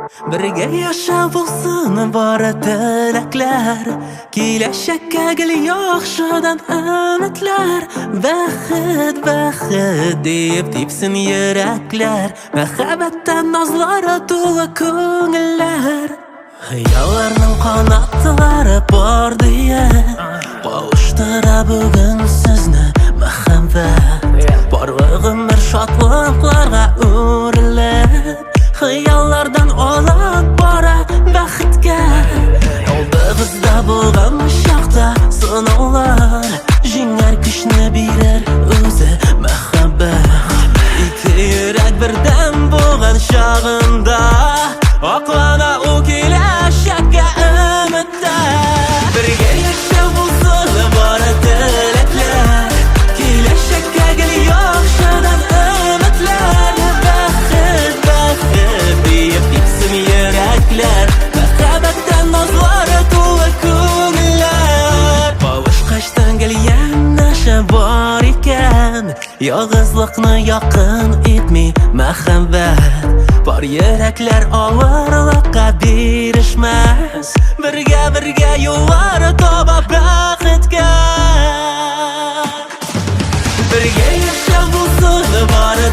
Birga yashab bo'lsin bora tilaklar, kelashakka gul yaxshidan umidlar. Baxit, baxit deb tepsin yuraklar, muhabbatdan nozlari to'la ko'ngillar. Xayollarning qanotlari bor deya qavushtira bugun sizni muhabbat. Parvig'im bir shodliklarga o'rilib, xayollardan olib bora baxtga. Oldimizda bo'lgan shoxda sinovlar, jingar kuchni berar o'zi muhabbat. Ikki yurak birdan bo'lgan chog'imda oqlana u kelashakka umidda. Birga yashab bo'lsin bora tilaklar, kelashakka gul yaxshidan umidlar. Baxit, baxit deb tepsin yuraklar, muhabbatdan nozlari to'la ko'ngillar. Qovushqashdan kelgan nasha bor ekan, yolg'izlikni yaqin etmay muhabbat. Bor yuraklar og'irlikqa berishmas, birga yo'llar toba baxtga. Birga yashab bo'lsin bora